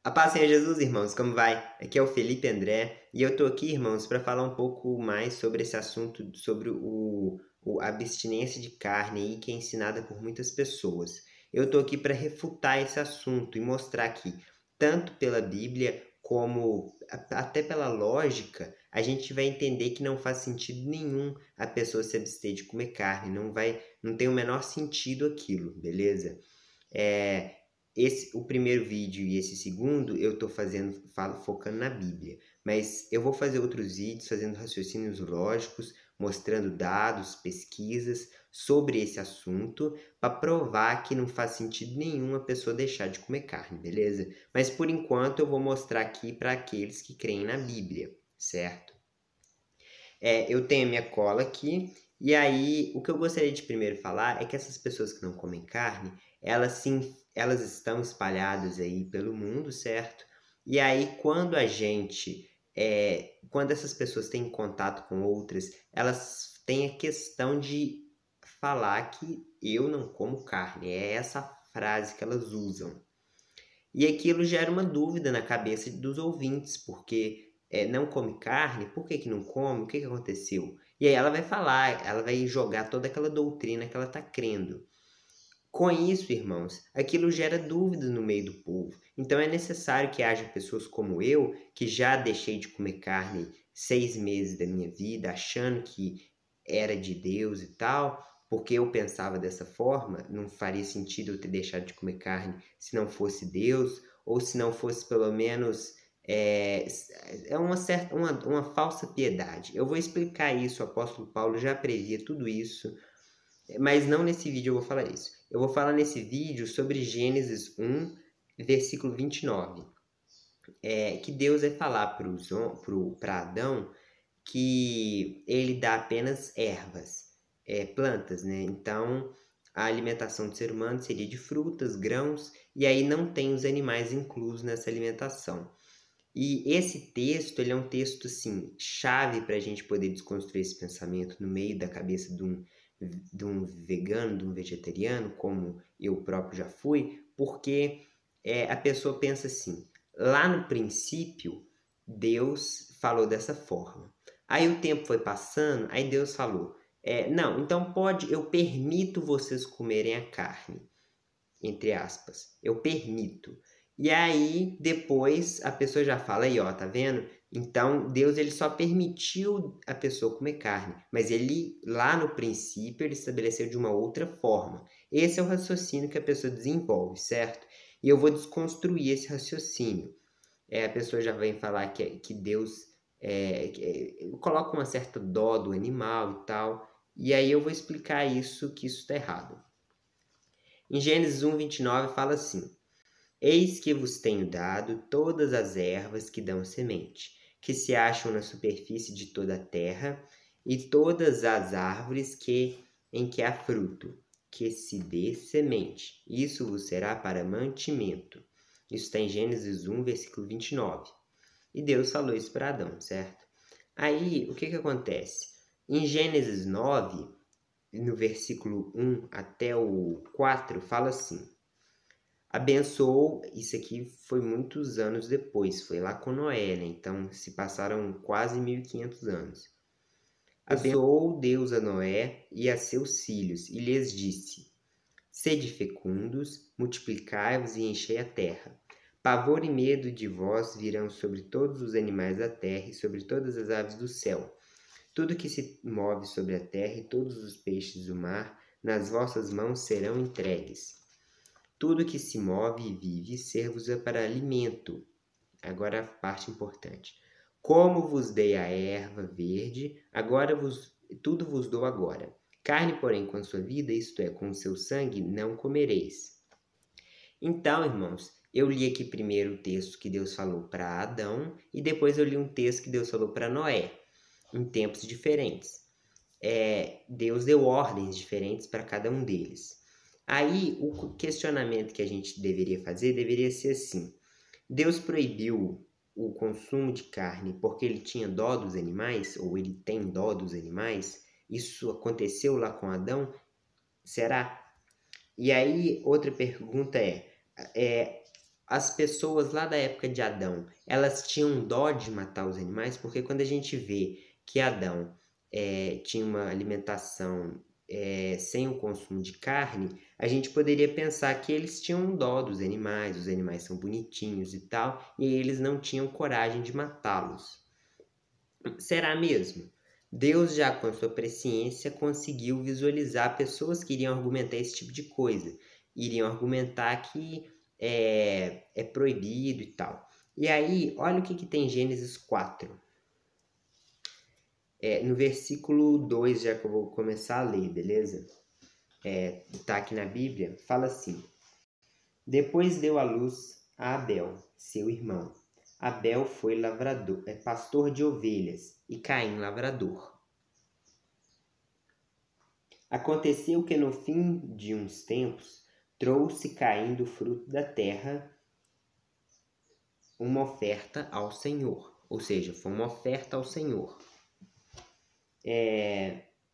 A paz Senhor Jesus, irmãos, como vai? Aqui é o Felipe André e eu tô aqui, irmãos, para falar um pouco mais sobre esse assunto, sobre a abstinência de carne aí, que é ensinada por muitas pessoas. Eu tô aqui para refutar esse assunto e mostrar que, tanto pela Bíblia como até pela lógica, a gente vai entender que não faz sentido nenhum a pessoa se abster de comer carne, não tem o menor sentido aquilo, beleza? É, o primeiro vídeo e esse segundo eu estou focando na Bíblia, mas eu vou fazer outros vídeos fazendo raciocínios lógicos, mostrando dados, pesquisas sobre esse assunto, para provar que não faz sentido nenhum a pessoa deixar de comer carne, beleza? Mas por enquanto eu vou mostrar aqui para aqueles que creem na Bíblia, certo? Eu tenho a minha cola aqui, e aí o que eu gostaria de primeiro falar é que essas pessoas que não comem carne, elas estão espalhadas aí pelo mundo, certo? E aí quando essas pessoas têm contato com outras, elas têm a questão de falar que eu não como carne, é essa frase que elas usam. E aquilo gera uma dúvida na cabeça dos ouvintes, porque não come carne, por que que não come? O que que aconteceu? E aí ela vai falar, ela vai jogar toda aquela doutrina que ela está crendo. Com isso, irmãos, aquilo gera dúvida no meio do povo. Então é necessário que haja pessoas como eu, que já deixei de comer carne 6 meses da minha vida, achando que era de Deus e tal, porque eu pensava dessa forma, não faria sentido eu ter deixado de comer carne se não fosse Deus, ou se não fosse pelo menos uma falsa piedade. Eu vou explicar isso, o apóstolo Paulo já previa tudo isso, mas não nesse vídeo eu vou falar isso. Eu vou falar nesse vídeo sobre Gênesis 1, versículo 29. Que Deus vai falar para Adão que ele dá apenas ervas, plantas, né? Então, a alimentação do ser humano seria de frutas, grãos, e aí não tem os animais inclusos nessa alimentação. E esse texto, ele é um texto, assim, chave para a gente poder desconstruir esse pensamento no meio da cabeça de um vegano, de um vegetariano, como eu próprio já fui, porque a pessoa pensa assim, lá no princípio, Deus falou dessa forma. Aí o tempo foi passando, aí Deus falou, não, então eu permito vocês comerem a carne, entre aspas, eu permito. E aí, depois, a pessoa já fala aí, ó, tá vendo? Então, Deus ele só permitiu a pessoa comer carne, mas ele, lá no princípio, ele estabeleceu de uma outra forma. Esse é o raciocínio que a pessoa desenvolve, certo? E eu vou desconstruir esse raciocínio. A pessoa já vem falar que Deus coloca uma certa dó do animal e tal, e aí eu vou explicar isso, que isso está errado. Em Gênesis 1, 29 fala assim, eis que vos tenho dado todas as ervas que dão semente, que se acham na superfície de toda a terra, e todas as árvores em que há fruto, que se dê semente. Isso vos será para mantimento. Isso está em Gênesis 1, versículo 29. E Deus falou isso para Adão, certo? Aí, o que acontece? Em Gênesis 9, no versículo 1 até o 4, fala assim, abençoou, isso aqui foi muitos anos depois, foi lá com Noé, né? Então se passaram quase 1500 anos. Abençoou Deus a Noé e a seus filhos, e lhes disse, sede fecundos, multiplicai-vos e enchei a terra. Pavor e medo de vós virão sobre todos os animais da terra e sobre todas as aves do céu. Tudo que se move sobre a terra e todos os peixes do mar, nas vossas mãos serão entregues. Tudo que se move e vive, ser-vos-á para alimento. Agora a parte importante. Como vos dei a erva verde, tudo vos dou agora. Carne, porém, com a sua vida, isto é, com o seu sangue, não comereis. Então, irmãos, eu li aqui primeiro o texto que Deus falou para Adão e depois eu li um texto que Deus falou para Noé, em tempos diferentes. Deus deu ordens diferentes para cada um deles. Aí, o questionamento que a gente deveria fazer deveria ser assim. Deus proibiu o consumo de carne porque ele tinha dó dos animais? Ou ele tem dó dos animais? Isso aconteceu lá com Adão? Será? E aí, outra pergunta as pessoas lá da época de Adão, elas tinham dó de matar os animais, porque quando a gente vê que Adão tinha uma alimentação sem o consumo de carne, a gente poderia pensar que eles tinham dó dos animais, os animais são bonitinhos e tal, e eles não tinham coragem de matá-los. Será mesmo? Deus, já com a sua presciência, conseguiu visualizar pessoas que iriam argumentar esse tipo de coisa. Iriam argumentar que é proibido e tal. E aí, olha o que tem em Gênesis 4. No versículo 2, já que eu vou começar a ler, beleza? Tá aqui na Bíblia, fala assim: Depois deu à luz a Abel, seu irmão. Abel foi lavrador, pastor de ovelhas, e Caim lavrador. Aconteceu que no fim de uns tempos trouxe Caim do fruto da terra uma oferta ao Senhor. Ou seja, foi uma oferta ao Senhor.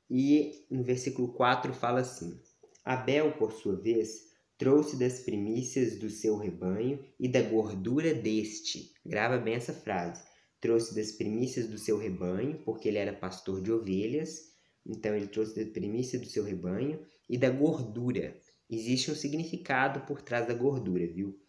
E no versículo 4 fala assim: Abel, por sua vez, trouxe das primícias do seu rebanho e da gordura deste. Grava bem essa frase. Trouxe das primícias do seu rebanho, porque ele era pastor de ovelhas. Então ele trouxe da primícia do seu rebanho e da gordura. Existe um significado por trás da gordura, viu?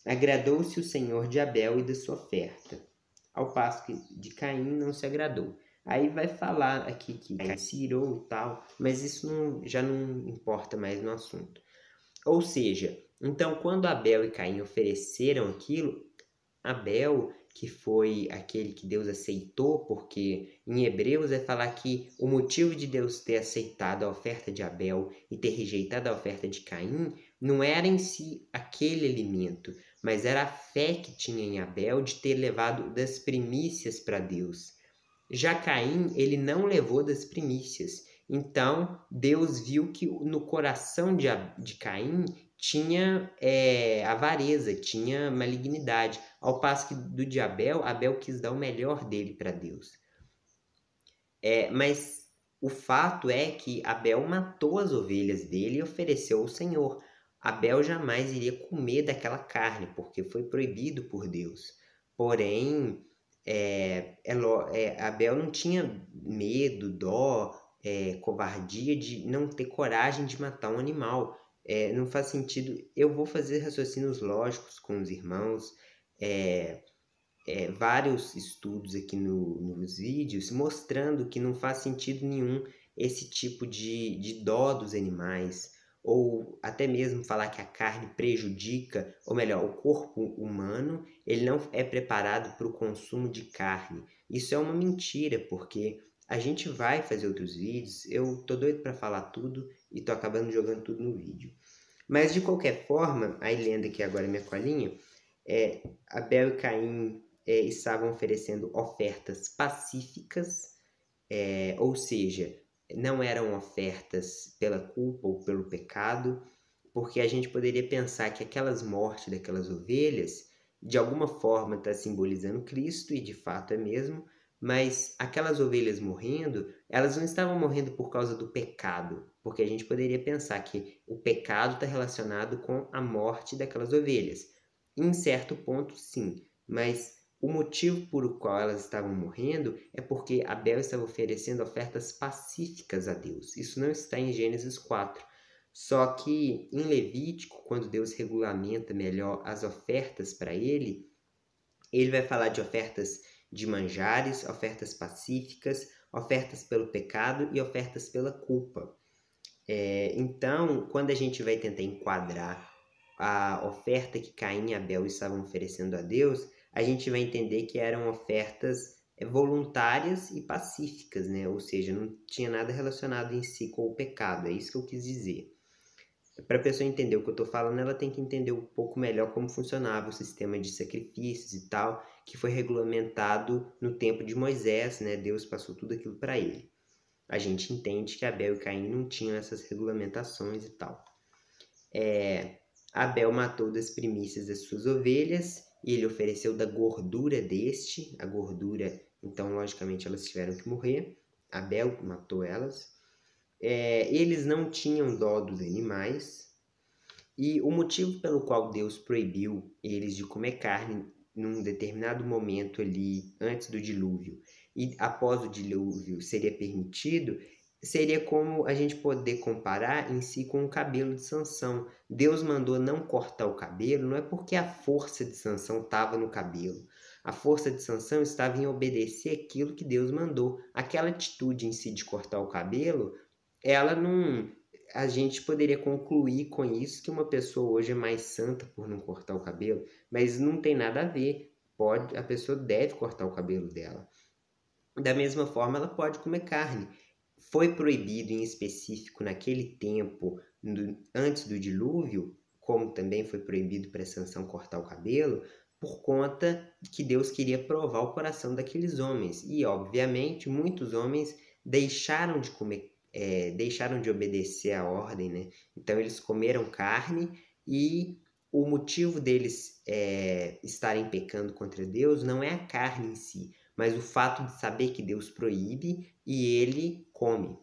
Agradou-se o Senhor de Abel e da sua oferta, ao passo que de Caim não se agradou. Aí vai falar aqui que Caim se irou e tal, mas isso já não importa mais no assunto. Ou seja, então quando Abel e Caim ofereceram aquilo, Abel, que foi aquele que Deus aceitou, porque em Hebreus vai falar que o motivo de Deus ter aceitado a oferta de Abel e ter rejeitado a oferta de Caim não era em si aquele alimento, mas era a fé que tinha em Abel de ter levado das primícias para Deus. Já Caim, ele não levou das primícias. Então, Deus viu que no coração de Caim tinha avareza, tinha malignidade. Ao passo que do de Abel, Abel quis dar o melhor dele para Deus. Mas o fato é que Abel matou as ovelhas dele e ofereceu ao Senhor. Abel jamais iria comer daquela carne, porque foi proibido por Deus. Porém, Abel não tinha medo, dó, covardia de não ter coragem de matar um animal. Não faz sentido. Eu vou fazer raciocínios lógicos com os irmãos, vários estudos aqui nos vídeos mostrando que não faz sentido nenhum esse tipo de dó dos animais, ou até mesmo falar que a carne prejudica, ou melhor, o corpo humano ele não é preparado para o consumo de carne. Isso é uma mentira, porque a gente vai fazer outros vídeos, eu tô doido para falar tudo e tô acabando jogando tudo no vídeo. Mas de qualquer forma, aí lendo aqui agora minha colinha, Abel e Caim estavam oferecendo ofertas pacíficas, ou seja, não eram ofertas pela culpa ou pelo pecado, porque a gente poderia pensar que aquelas mortes daquelas ovelhas, de alguma forma está simbolizando Cristo, e de fato é mesmo, mas aquelas ovelhas morrendo, elas não estavam morrendo por causa do pecado, porque a gente poderia pensar que o pecado está relacionado com a morte daquelas ovelhas. Em certo ponto, sim, mas o motivo por o qual elas estavam morrendo é porque Abel estava oferecendo ofertas pacíficas a Deus. Isso não está em Gênesis 4. Só que em Levítico, quando Deus regulamenta melhor as ofertas para ele vai falar de ofertas de manjares, ofertas pacíficas, ofertas pelo pecado e ofertas pela culpa. Então, quando a gente vai tentar enquadrar a oferta que Caim e Abel estavam oferecendo a Deus, a gente vai entender que eram ofertas voluntárias e pacíficas, né? Ou seja, não tinha nada relacionado em si com o pecado, é isso que eu quis dizer. Para a pessoa entender o que eu estou falando, ela tem que entender um pouco melhor como funcionava o sistema de sacrifícios e tal, que foi regulamentado no tempo de Moisés, né? Deus passou tudo aquilo para ele. A gente entende que Abel e Caim não tinham essas regulamentações e tal. Abel matou das primícias das suas ovelhas e ele ofereceu da gordura deste. A gordura, então, logicamente, elas tiveram que morrer. Abel matou elas. Eles não tinham dó dos animais. E o motivo pelo qual Deus proibiu eles de comer carne num determinado momento ali antes do dilúvio e após o dilúvio seria permitido, seria como a gente poder comparar em si com o cabelo de Sansão. Deus mandou não cortar o cabelo, não é porque a força de Sansão estava no cabelo. A força de Sansão estava em obedecer aquilo que Deus mandou. Aquela atitude em si de cortar o cabelo, ela não, a gente poderia concluir com isso que uma pessoa hoje é mais santa por não cortar o cabelo, mas não tem nada a ver. A pessoa deve cortar o cabelo dela. Da mesma forma, ela pode comer carne. Foi proibido em específico naquele tempo, antes do dilúvio, como também foi proibido para Sansão cortar o cabelo, por conta que Deus queria provar o coração daqueles homens. E, obviamente, muitos homens deixaram de comer, deixaram de obedecer à ordem, né? Então, eles comeram carne e o motivo deles estarem pecando contra Deus não é a carne em si, mas o fato de saber que Deus proíbe e ele come.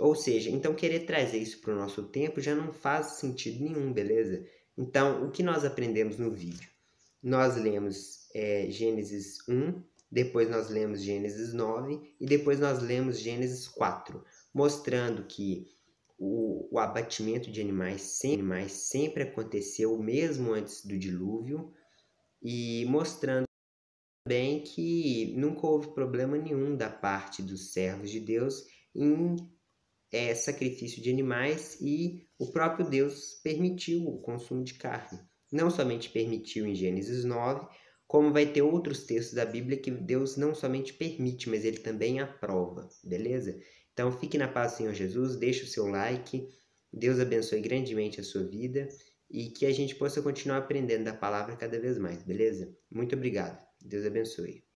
Ou seja, então querer trazer isso para o nosso tempo já não faz sentido nenhum, beleza? Então, o que nós aprendemos no vídeo? Nós lemos Gênesis 1, depois nós lemos Gênesis 9 e depois nós lemos Gênesis 4, mostrando que o abatimento de animais sempre aconteceu mesmo antes do dilúvio e mostrando também que nunca houve problema nenhum da parte dos servos de Deus em sacrifício de animais e o próprio Deus permitiu o consumo de carne. Não somente permitiu em Gênesis 9, como vai ter outros textos da Bíblia que Deus não somente permite, mas ele também aprova, beleza? Então fique na paz do Senhor Jesus, deixe o seu like, Deus abençoe grandemente a sua vida e que a gente possa continuar aprendendo da palavra cada vez mais, beleza? Muito obrigado, Deus abençoe.